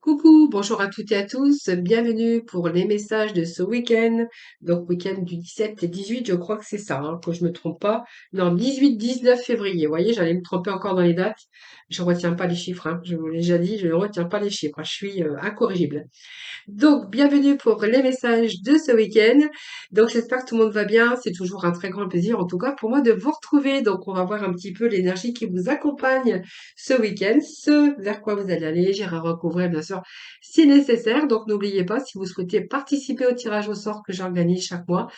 Coucou, bonjour à toutes et à tous, bienvenue pour les messages de ce week-end. Donc week-end du 17 et 18, je crois que c'est ça, hein, que je me trompe pas. Non, 18-19 février, vous voyez, j'allais me tromper encore dans les dates. Je retiens pas les chiffres, hein, je vous l'ai déjà dit, je ne retiens pas les chiffres, hein, je suis incorrigible. Donc, bienvenue pour les messages de ce week-end. Donc, j'espère que tout le monde va bien. C'est toujours un très grand plaisir, en tout cas, pour moi de vous retrouver. Donc, on va voir un petit peu l'énergie qui vous accompagne ce week-end, ce vers quoi vous allez aller. J'irai recouvrir, bien sûr, si nécessaire. Donc, n'oubliez pas, si vous souhaitez participer au tirage au sort que j'organise chaque mois,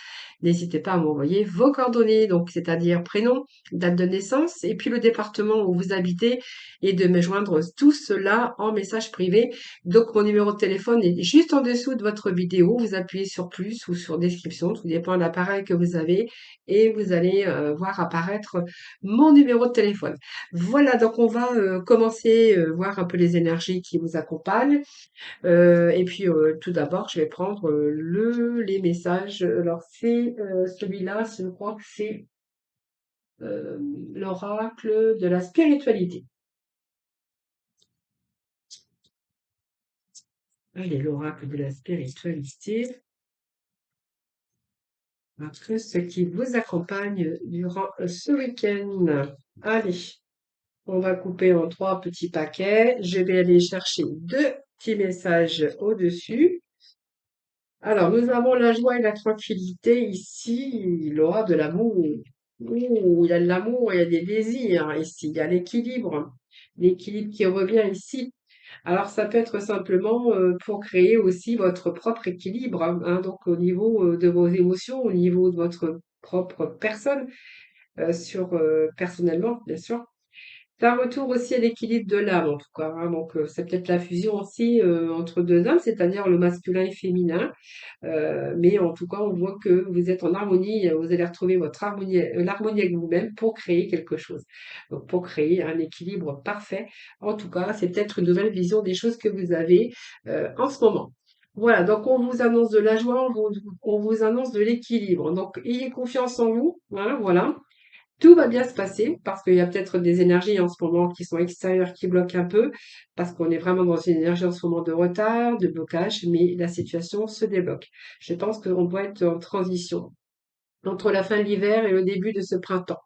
n'hésitez pas à m'envoyer vos coordonnées, donc c'est-à-dire prénom, date de naissance et puis le département où vous habitez et de me joindre tout cela en message privé. Donc, mon numéro de téléphone est juste en dessous de votre vidéo. Vous appuyez sur plus ou sur description, tout dépend de l'appareil que vous avez, et vous allez voir apparaître mon numéro de téléphone. Voilà, donc on va commencer, voir un peu les énergies qui vous accompagnent. Et puis, tout d'abord, je vais prendre les messages. Alors, c'est celui-là, je crois que c'est euh, l'oracle de la spiritualité. Allez, l'oracle de la spiritualité. Après, ce qui vous accompagne durant ce week-end. Allez, on va couper en trois petits paquets. Je vais aller chercher deux petits messages au-dessus. Alors, nous avons la joie et la tranquillité ici. Il aura de l'amour. Ouh, il y a de l'amour, il y a des désirs ici. Il y a l'équilibre. L'équilibre qui revient ici. Alors, ça peut être simplement pour créer aussi votre propre équilibre, hein, donc au niveau de vos émotions, au niveau de votre propre personne, personnellement, bien sûr. C'est un retour aussi à l'équilibre de l'âme, en tout cas, hein, donc c'est peut-être la fusion aussi entre deux âmes, c'est-à-dire le masculin et féminin. Mais en tout cas, on voit que vous êtes en harmonie, vous allez retrouver votre harmonie, l'harmonie avec vous-même pour créer quelque chose. Donc, pour créer un équilibre parfait. En tout cas, c'est peut-être une nouvelle vision des choses que vous avez en ce moment. Voilà, donc on vous annonce de la joie, on vous annonce de l'équilibre. Donc, ayez confiance en vous, hein, voilà. Tout va bien se passer parce qu'il y a peut-être des énergies en ce moment qui sont extérieures qui bloquent un peu parce qu'on est vraiment dans une énergie en ce moment de retard, de blocage, mais la situation se débloque. Je pense qu'on doit être en transition entre la fin de l'hiver et le début de ce printemps,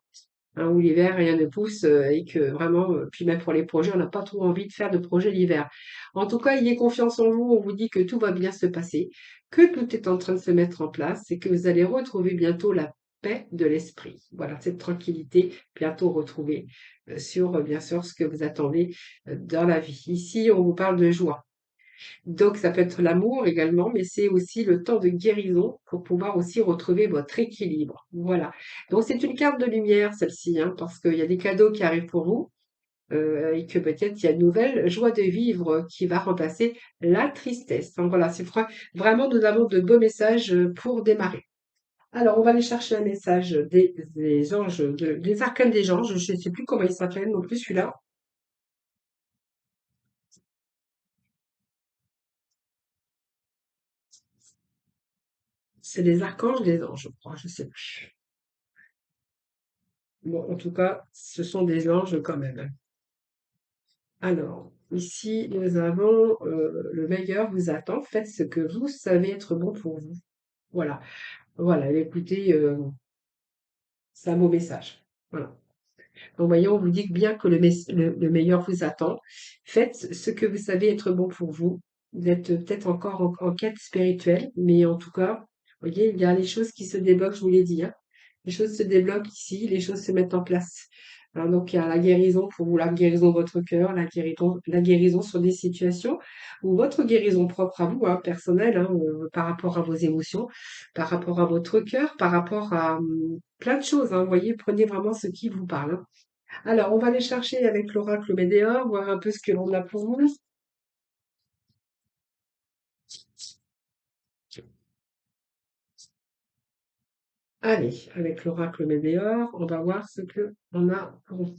hein, où l'hiver rien ne pousse et que vraiment, puis même pour les projets, on n'a pas trop envie de faire de projets l'hiver. En tout cas, ayez confiance en vous, on vous dit que tout va bien se passer, que tout est en train de se mettre en place et que vous allez retrouver bientôt la paix de l'esprit. Voilà, cette tranquillité bientôt retrouvée sur, bien sûr, ce que vous attendez dans la vie. Ici, on vous parle de joie. Donc, ça peut être l'amour également, mais c'est aussi le temps de guérison pour pouvoir aussi retrouver votre équilibre. Voilà. Donc, c'est une carte de lumière, celle-ci, hein, parce qu'il y a des cadeaux qui arrivent pour vous et que peut-être il y a une nouvelle joie de vivre qui va remplacer la tristesse. Donc, voilà, vraiment, nous avons de beaux messages pour démarrer. Alors, on va aller chercher un message des anges, des arcanes des anges. Je ne sais plus comment il s'appelle non plus celui-là. C'est des archanges, des anges, je crois, je sais plus. Bon, en tout cas, ce sont des anges quand même. Alors, ici, nous avons le meilleur vous attend. Faites ce que vous savez être bon pour vous. Voilà. Voilà, écoutez, c'est un beau message. Voilà. Donc, voyez, on vous dit bien que le meilleur vous attend. Faites ce que vous savez être bon pour vous. Vous êtes peut-être encore en quête spirituelle, mais en tout cas, vous voyez, il y a les choses qui se débloquent, je vous l'ai dit, hein. Les choses se débloquent ici, les choses se mettent en place. Hein, donc, il y a la guérison pour vous, la guérison de votre cœur, la guérison sur des situations, ou votre guérison propre à vous, hein, personnelle, hein, par rapport à vos émotions, par rapport à votre cœur, par rapport à plein de choses. Hein, vous voyez, prenez vraiment ce qui vous parle. Hein. Alors, on va aller chercher avec l'oracle Médéor, voir un peu ce que l'on a pour nous. Allez, avec l'oracle Médéor, on va voir ce que on a pour nous.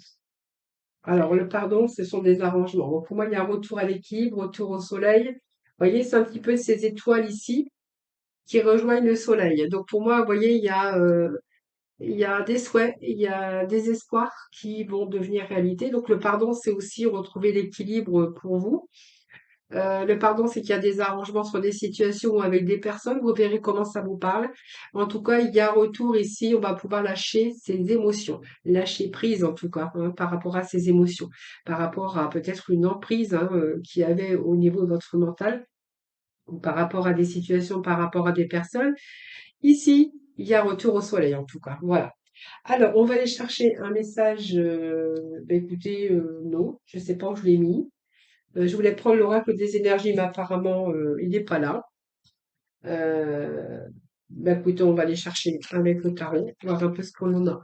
Alors, le pardon, ce sont des arrangements. Bon, pour moi, il y a un retour à l'équilibre, retour au soleil. Vous voyez, c'est un petit peu ces étoiles ici qui rejoignent le soleil. Donc, pour moi, vous voyez, il y a des souhaits, il y a des espoirs qui vont devenir réalité. Donc, le pardon, c'est aussi retrouver l'équilibre pour vous. Le pardon, c'est qu'il y a des arrangements sur des situations ou avec des personnes. Vous verrez comment ça vous parle. En tout cas, il y a un retour ici. On va pouvoir lâcher ses émotions, lâcher prise en tout cas par rapport à ses émotions, par rapport à peut-être une emprise qu'il y avait au niveau de votre mental ou par rapport à des situations, par rapport à des personnes. Ici, il y a retour au soleil en tout cas. Voilà. Alors, on va aller chercher un message. Écoutez, non, je ne sais pas où je l'ai mis. Je voulais prendre l'oracle des énergies, mais apparemment, il n'est pas là. Écoutez, on va aller chercher avec le tarot, voir un peu ce qu'on en a.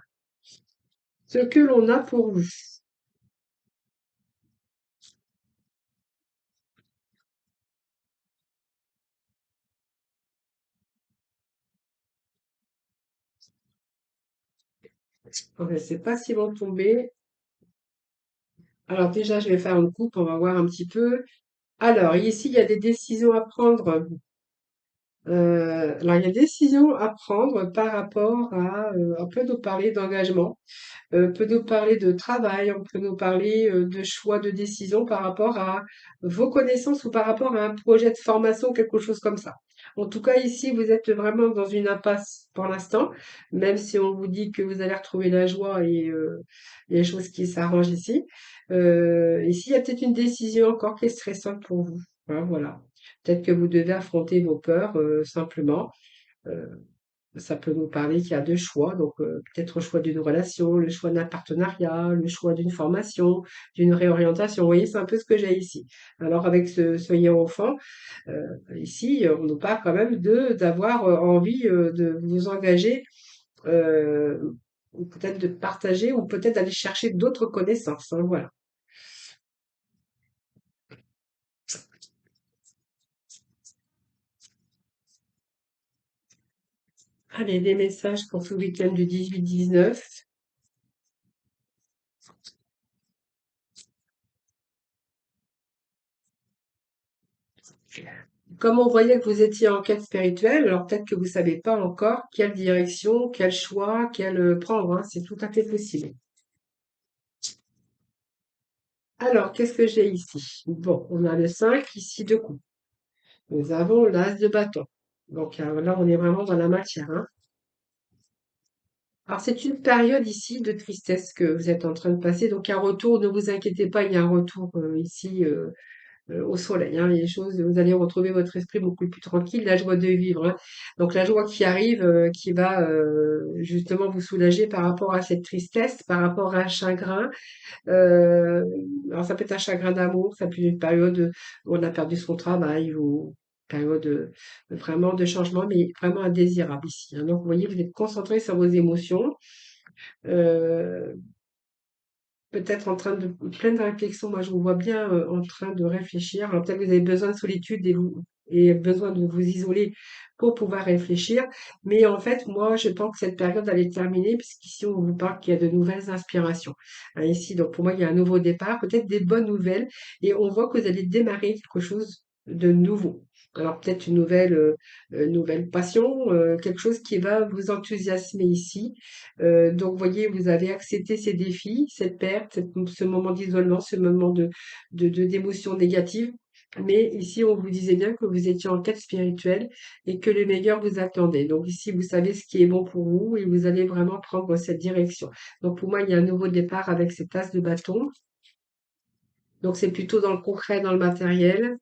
Ce que l'on a pour vous. Je ne sais pas s'ils vont tomber. Alors déjà, je vais faire une coupe, on va voir un petit peu. Alors, ici, il y a des décisions à prendre. Alors, il y a des décisions à prendre par rapport à, on peut nous parler d'engagement. Peut nous parler de travail, on peut nous parler de choix de décision par rapport à vos connaissances ou par rapport à un projet de formation, quelque chose comme ça. En tout cas, ici, vous êtes vraiment dans une impasse pour l'instant, même si on vous dit que vous allez retrouver la joie et il y a des choses qui s'arrangent ici. Ici, il y a peut-être une décision encore qui est stressante pour vous. Hein, voilà. Peut-être que vous devez affronter vos peurs simplement. Euh, Ça peut nous parler qu'il y a deux choix, donc peut-être le choix d'une relation, le choix d'un partenariat, le choix d'une formation, d'une réorientation. Vous voyez, c'est un peu ce que j'ai ici. Alors avec ce hiérophant, ici, on nous parle quand même de d'avoir envie de vous engager, euh, ou peut-être de partager, ou peut-être d'aller chercher d'autres connaissances. Hein, voilà. Allez, des messages pour ce week-end du 18-19. Comme on voyait que vous étiez en quête spirituelle, alors peut-être que vous savez pas encore quelle direction, quel choix, quel prendre, hein, c'est tout à fait possible. Alors, qu'est-ce que j'ai ici? Bon, on a le 5 ici de coupe. Nous avons l'as de bâton. Donc là, on est vraiment dans la matière, hein. Alors, c'est une période ici de tristesse que vous êtes en train de passer. Donc, un retour, ne vous inquiétez pas, il y a un retour ici au soleil, hein, les choses, vous allez retrouver votre esprit beaucoup plus tranquille, la joie de vivre, hein. Donc la joie qui arrive, qui va justement vous soulager par rapport à cette tristesse, par rapport à un chagrin. Euh, alors ça peut être un chagrin d'amour, ça peut être une période où on a perdu son travail ou une période vraiment de changement, mais vraiment indésirable ici, hein. Donc vous voyez, vous êtes concentré sur vos émotions. Euh, Peut-être en train de pleine réflexion. Moi, je vous vois bien en train de réfléchir. Alors, peut-être que vous avez besoin de solitude et besoin de vous isoler pour pouvoir réfléchir. Mais en fait, moi, je pense que cette période, elle est terminée, puisqu'ici, on vous parle qu'il y a de nouvelles inspirations. Hein, ici, donc pour moi, il y a un nouveau départ, peut-être des bonnes nouvelles. Et on voit que vous allez démarrer quelque chose de nouveau. Alors, peut-être une nouvelle passion, quelque chose qui va vous enthousiasmer ici. Donc, vous voyez, vous avez accepté ces défis, cette perte, ce moment d'isolement, ce moment d'émotions négatives. Mais ici, on vous disait bien que vous étiez en quête spirituelle et que le meilleur vous attendait. Donc ici, vous savez ce qui est bon pour vous et vous allez vraiment prendre cette direction. Donc pour moi, il y a un nouveau départ avec cette as de bâton. Donc c'est plutôt dans le concret, dans le matériel.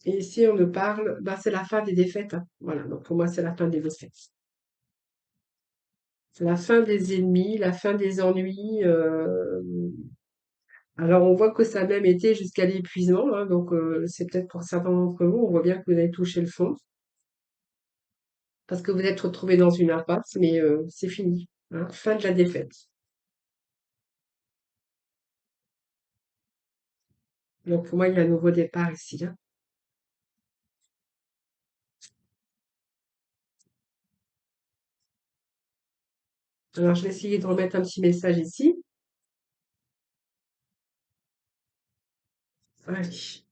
Et ici, on me parle, bah, c'est la fin des défaites, hein. Voilà, donc pour moi, c'est la fin des défaites. C'est la fin des ennemis, la fin des ennuis. Alors, on voit que ça a même été jusqu'à l'épuisement, hein, donc c'est peut-être pour certains d'entre vous, on voit bien que vous avez touché le fond, parce que vous êtes retrouvés dans une impasse, mais c'est fini, hein, fin de la défaite. Donc, pour moi, il y a un nouveau départ ici, hein. Alors, je vais essayer de remettre un petit message ici. Allez.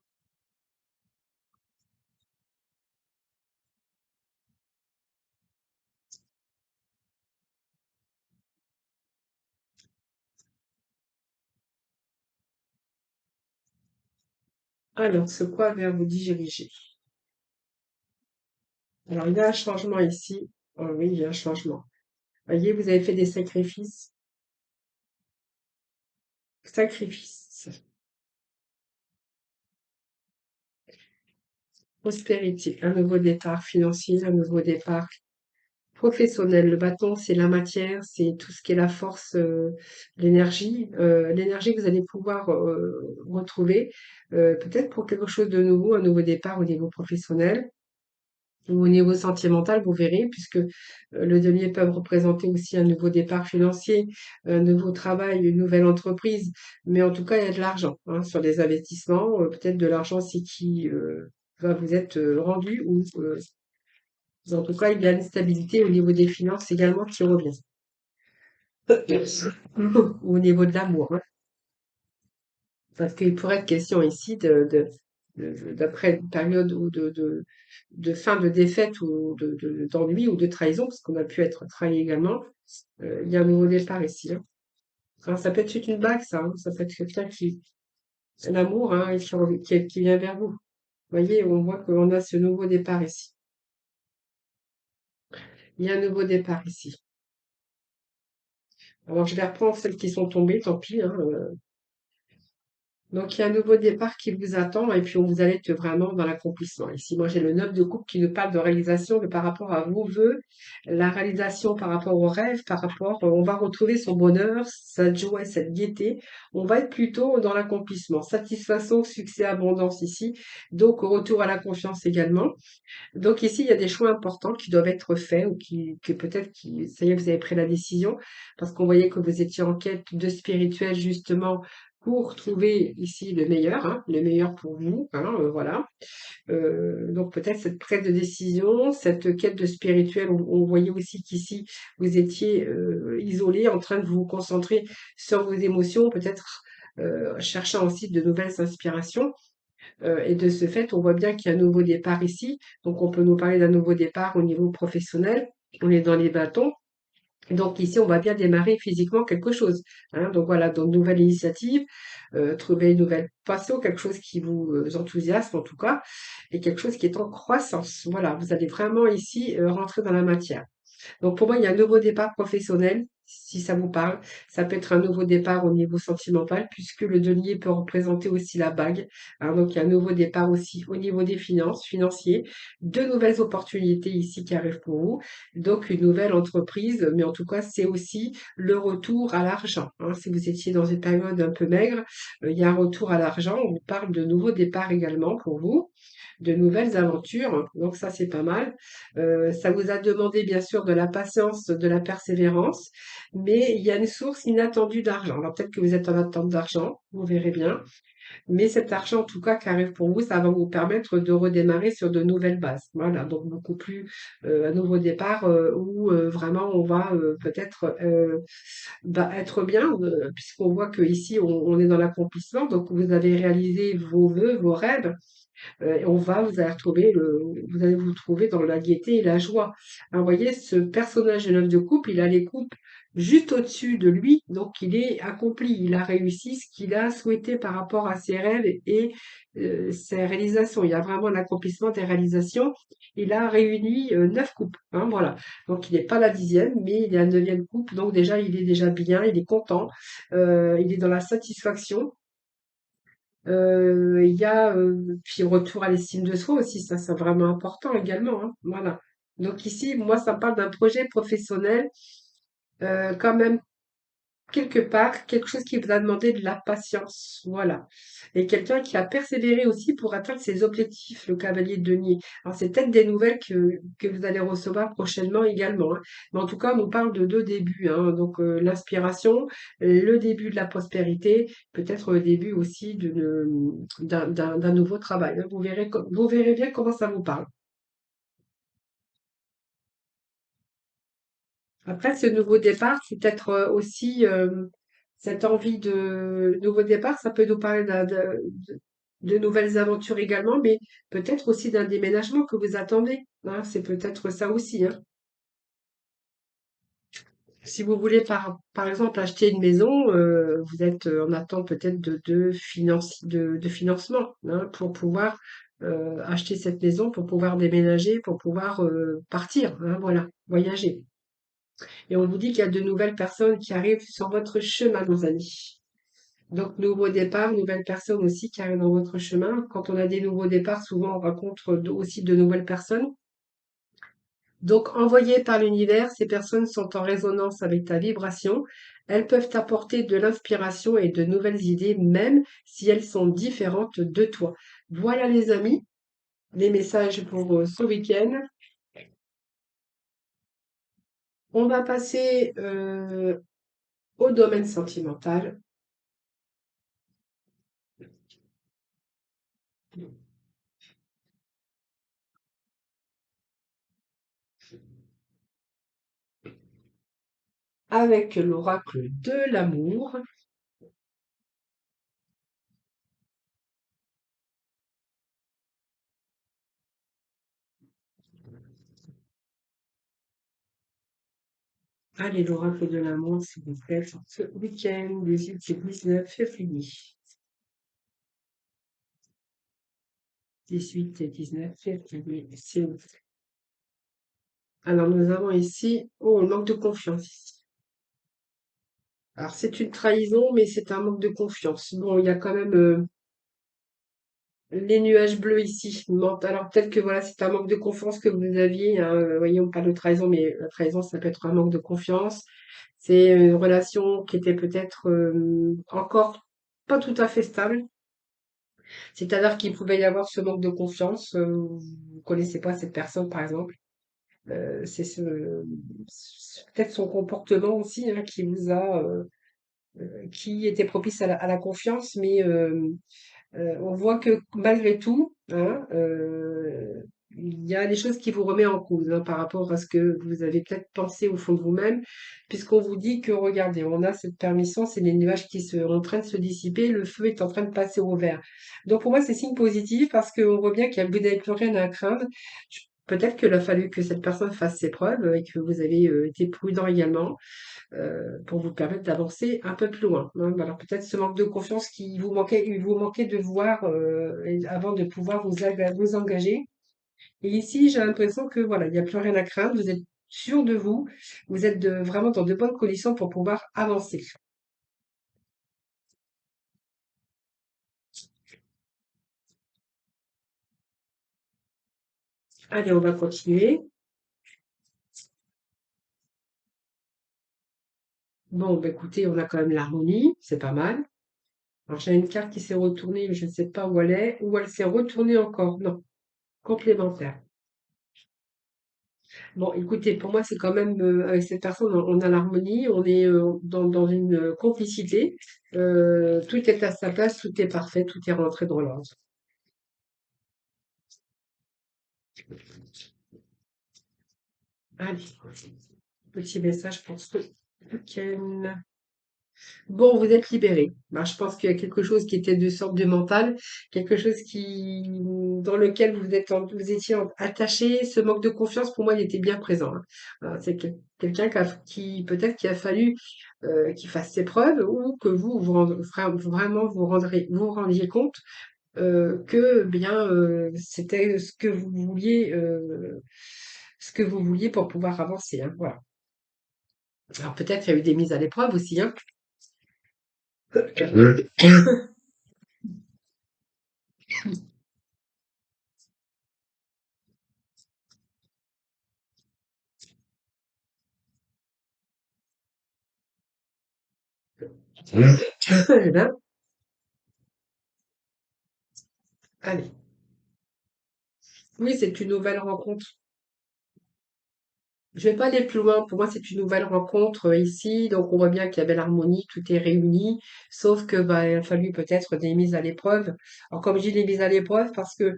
Alors, ce quoi vers vous diriger? Alors, il y a un changement ici. Oh oui, il y a un changement. Voyez, vous avez fait des sacrifices. Sacrifices. Prospérité. Un nouveau départ financier, un nouveau départ professionnel. Le bâton, c'est la matière, c'est tout ce qui est la force, l'énergie que vous allez pouvoir retrouver, peut-être pour quelque chose de nouveau, un nouveau départ au niveau professionnel. Ou au niveau sentimental, vous verrez, puisque le denier peut représenter aussi un nouveau départ financier, un nouveau travail, une nouvelle entreprise. Mais en tout cas, il y a de l'argent hein, sur les investissements, peut-être de l'argent aussi qui va vous être rendu, ou en tout cas, il y a une stabilité au niveau des finances également qui revient. Ou au niveau de l'amour, hein. Parce qu'il pourrait être question ici d'après une période ou de fin de défaite ou d'ennui ou de trahison, parce qu'on a pu être trahi également. Il y a un nouveau départ ici, hein. Alors, ça peut être une bague, ça, hein. Ça peut être quelqu'un qui, l'amour, hein, et qui vient vers vous. Vous voyez, on voit qu'on a ce nouveau départ ici. Il y a un nouveau départ ici. Alors, je vais reprendre celles qui sont tombées, tant pis, hein. Donc, il y a un nouveau départ qui vous attend et puis vous allez être vraiment dans l'accomplissement. Ici, moi, j'ai le 9 de coupe qui nous parle de réalisation, de par rapport à vos vœux, la réalisation par rapport aux rêves, par rapport, on va retrouver son bonheur, sa joie, cette gaieté. On va être plutôt dans l'accomplissement. Satisfaction, succès, abondance ici. Donc, retour à la confiance également. Donc, ici, il y a des choix importants qui doivent être faits ou que peut-être ça y est, vous avez pris la décision parce qu'on voyait que vous étiez en quête de spirituel justement pour trouver ici le meilleur pour vous, hein, voilà. Donc peut-être cette prise de décision, cette quête de spirituel, on voyait aussi qu'ici vous étiez isolé, en train de vous concentrer sur vos émotions, peut-être cherchant aussi de nouvelles inspirations. Et de ce fait, on voit bien qu'il y a un nouveau départ ici. Donc on peut nous parler d'un nouveau départ au niveau professionnel. On est dans les bâtons. Donc ici, on va bien démarrer physiquement quelque chose, hein. Donc voilà, donc nouvelle initiative, trouver une nouvelle passion, quelque chose qui vous enthousiasme en tout cas, et quelque chose qui est en croissance. Voilà, vous allez vraiment ici rentrer dans la matière. Donc pour moi, il y a un nouveau départ professionnel, si ça vous parle. Ça peut être un nouveau départ au niveau sentimental, puisque le denier peut représenter aussi la bague, hein. Donc il y a un nouveau départ aussi au niveau des finances, financiers, de nouvelles opportunités ici qui arrivent pour vous. Donc une nouvelle entreprise, mais en tout cas, c'est aussi le retour à l'argent, hein. Si vous étiez dans une période un peu maigre, il y a un retour à l'argent. On vous parle de nouveaux départs également pour vous, de nouvelles aventures. Donc ça, c'est pas mal. Ça vous a demandé bien sûr de la patience, de la persévérance, mais il y a une source inattendue d'argent. Alors peut-être que vous êtes en attente d'argent, vous verrez bien. Mais cet argent, en tout cas, qui arrive pour vous, ça va vous permettre de redémarrer sur de nouvelles bases. Voilà, donc beaucoup plus un nouveau départ où vraiment on va peut-être être bien, puisqu'on voit que ici on est dans l'accomplissement. Donc vous avez réalisé vos vœux, vos rêves. Et vous allez vous trouver dans la gaieté et la joie. Alors, vous voyez, ce personnage de l'œuf de coupe, il a les coupes juste au-dessus de lui, donc il est accompli, il a réussi ce qu'il a souhaité par rapport à ses rêves et ses réalisations. Il y a vraiment l'accomplissement des réalisations. Il a réuni 9 coupes, hein, voilà. Donc il n'est pas la 10e, mais il est à la 9e coupe, donc déjà il est déjà bien, il est content, il est dans la satisfaction. Il y a, puis retour à l'estime de soi aussi, ça c'est vraiment important également, hein, voilà. Donc ici, moi, ça me parle d'un projet professionnel, quand même quelque part, quelque chose qui vous a demandé de la patience, voilà. Et quelqu'un qui a persévéré aussi pour atteindre ses objectifs, le cavalier de denier. Alors c'est peut-être des nouvelles que vous allez recevoir prochainement également, hein. Mais en tout cas, on nous parle de 2 débuts, hein. Donc l'inspiration, le début de la prospérité, peut-être le début aussi d'un nouveau travail, hein. Vous verrez bien comment ça vous parle. Après, ce nouveau départ, c'est peut-être aussi cette envie de nouveau départ, ça peut nous parler de nouvelles aventures également, mais peut-être aussi d'un déménagement que vous attendez, hein. C'est peut-être ça aussi, hein. Si vous voulez par exemple acheter une maison, vous êtes en attente peut-être de financement, hein, pour pouvoir acheter cette maison, pour pouvoir déménager, pour pouvoir partir, hein, voilà, voyager. Et on vous dit qu'il y a de nouvelles personnes qui arrivent sur votre chemin, nos amis. Donc, nouveau départ, nouvelles personnes aussi qui arrivent dans votre chemin. Quand on a des nouveaux départs, souvent on rencontre aussi de nouvelles personnes. Donc, envoyées par l'univers, ces personnes sont en résonance avec ta vibration. Elles peuvent t'apporter de l'inspiration et de nouvelles idées, même si elles sont différentes de toi. Voilà les amis, les messages pour ce week-end. On va passer au domaine sentimental avec l'oracle de l'amour. Allez, l'oracle de l'amour, s'il vous plaît, pour ce week-end, 18 et 19 février. 18 et 19 février, s'il vous plaît. Alors, nous avons ici, oh, le manque de confiance ici. Alors, c'est une trahison, mais c'est un manque de confiance. Bon, il y a quand même les nuages bleus ici. Alors, peut-être que voilà, c'est un manque de confiance que vous aviez, hein. Voyez, on parle de trahison, mais la trahison, ça peut être un manque de confiance. C'est une relation qui était peut-être encore pas tout à fait stable. C'est-à-dire qu'il pouvait y avoir ce manque de confiance. Vous connaissez pas cette personne, par exemple. C'est peut-être son comportement aussi, hein, qui était propice à la confiance, mais on voit que malgré tout, hein, il y a des choses qui vous remettent en cause, hein, par rapport à ce que vous avez peut-être pensé au fond de vous-même, puisqu'on vous dit que, regardez, on a cette permission, c'est les nuages qui sont en train de se dissiper, le feu est en train de passer au vert. Donc pour moi, c'est signe positif parce qu'on voit bien vous n'avez plus rien à craindre. Peut-être qu'il a fallu que cette personne fasse ses preuves et que vous avez été prudent également pour vous permettre d'avancer un peu plus loin, hein. Alors peut-être ce manque de confiance il vous manquait de voir avant de pouvoir vous engager. Et ici, j'ai l'impression que voilà, il n'y a plus rien à craindre, vous êtes sûr de vous, vous êtes vraiment dans de bonnes conditions pour pouvoir avancer. Allez, on va continuer. Bon, bah, écoutez, on a quand même l'harmonie, c'est pas mal. Alors j'ai une carte qui s'est retournée, mais je ne sais pas où elle est, ou elle s'est retournée encore. Non, complémentaire. Bon, écoutez, pour moi, c'est quand même, avec cette personne, on a l'harmonie, on est dans une complicité. Tout est à sa place, tout est parfait, tout est rentré dans l'ordre. Allez, petit message pour ce week-end. Bon, vous êtes libéré. Ben, je pense qu'il y a quelque chose qui était de sorte de mental, quelque chose dans lequel vous étiez attaché. Ce manque de confiance, pour moi, il était bien présent, hein. C'est quelqu'un peut-être qu'il a fallu qu'il fasse ses preuves ou que vraiment vous rendiez compte que bien c'était ce que vous vouliez pour pouvoir avancer, hein, voilà. Alors peut-être il y a eu des mises à l'épreuve aussi, hein. Eh ben, allez. Oui, c'est une nouvelle rencontre. Je vais pas aller plus loin. Pour moi, c'est une nouvelle rencontre ici. Donc, on voit bien qu'il y avait l'harmonie, tout est réuni. Sauf que, bah, il a fallu peut-être des mises à l'épreuve. Alors, comme je dis des mises à l'épreuve, parce que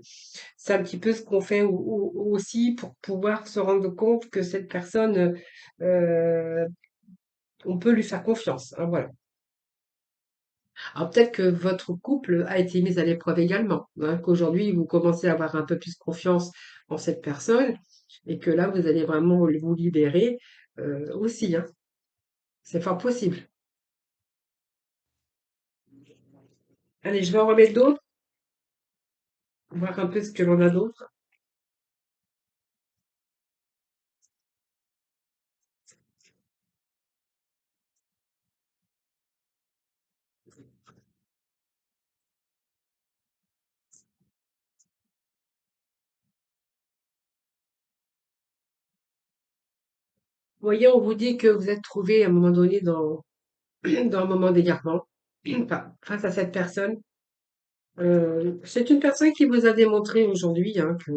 c'est un petit peu ce qu'on fait aussi pour pouvoir se rendre compte que cette personne, euh, on peut lui faire confiance, hein, voilà. Alors peut-être que votre couple a été mis à l'épreuve également, hein, qu'aujourd'hui vous commencez à avoir un peu plus confiance en cette personne et que là vous allez vraiment vous libérer aussi, hein. C'est fort possible. Allez, je vais en remettre d'autres, voir un peu ce que l'on a d'autre. Vous voyez, on vous dit que vous êtes trouvé à un moment donné dans un moment d'égarement face à cette personne. C'est une personne qui vous a démontré aujourd'hui hein, que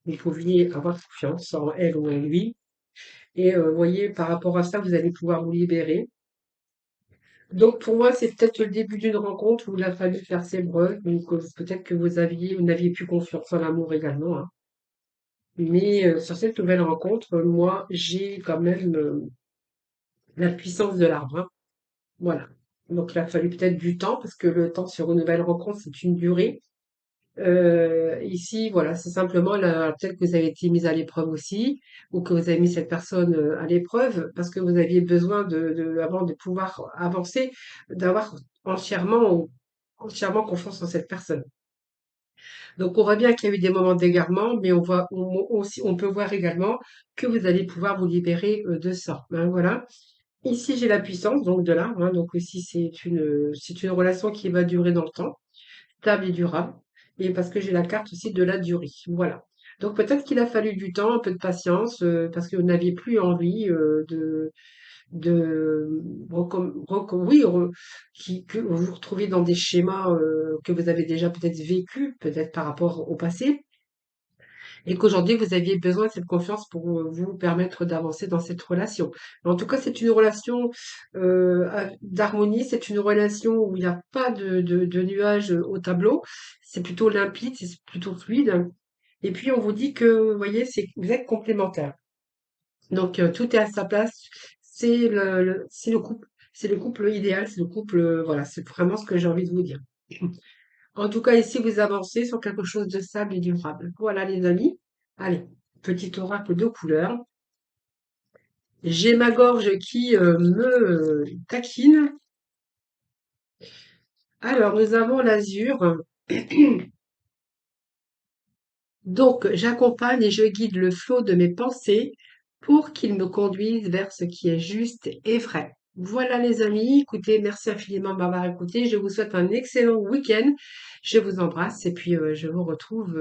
vous pouviez avoir confiance en elle ou en lui. Et vous voyez, par rapport à ça, vous allez pouvoir vous libérer. Donc pour moi, c'est peut-être le début d'une rencontre où il a fallu faire ses preuves. Donc peut-être que vous n'aviez plus confiance en l'amour également, hein. Mais sur cette nouvelle rencontre, moi, j'ai quand même la puissance de l'arbre, hein. Voilà. Donc il a fallu peut-être du temps parce que le temps sur une nouvelle rencontre, c'est une durée. Ici, voilà, c'est simplement là, peut-être que vous avez été mise à l'épreuve aussi, ou que vous avez mis cette personne à l'épreuve parce que vous aviez besoin avant de pouvoir avancer, d'avoir entièrement, entièrement confiance en cette personne. Donc, on voit bien qu'il y a eu des moments d'égarement, mais on peut voir également que vous allez pouvoir vous libérer de ça, hein, voilà. Ici, j'ai la puissance, donc de l'arbre, hein, donc ici, c'est une relation qui va durer dans le temps stable et durable. Et parce que j'ai la carte aussi de la durée. Voilà. Donc peut-être qu'il a fallu du temps, un peu de patience, parce que vous n'aviez plus envie de oui, que vous vous retrouviez dans des schémas que vous avez déjà peut-être vécu, peut-être par rapport au passé, et qu'aujourd'hui vous aviez besoin de cette confiance pour vous permettre d'avancer dans cette relation. En tout cas, c'est une relation d'harmonie, c'est une relation où il n'y a pas de nuages au tableau, c'est plutôt limpide, c'est plutôt fluide. Et puis on vous dit que, vous voyez, vous êtes complémentaires. Donc tout est à sa place. C'est le couple idéal, c'est le couple, voilà, c'est vraiment ce que j'ai envie de vous dire. En tout cas, ici, vous avancez sur quelque chose de stable et durable. Voilà, les amis. Allez, petit oracle de couleur. J'ai ma gorge qui me taquine. Alors, nous avons l'azur. Donc, j'accompagne et je guide le flot de mes pensées pour qu'il me conduise vers ce qui est juste et vrai. Voilà les amis, écoutez, merci infiniment de m'avoir écouté. Je vous souhaite un excellent week-end. Je vous embrasse et puis je vous retrouve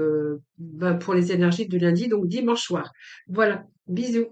pour les énergies de lundi, donc dimanche soir. Voilà, bisous.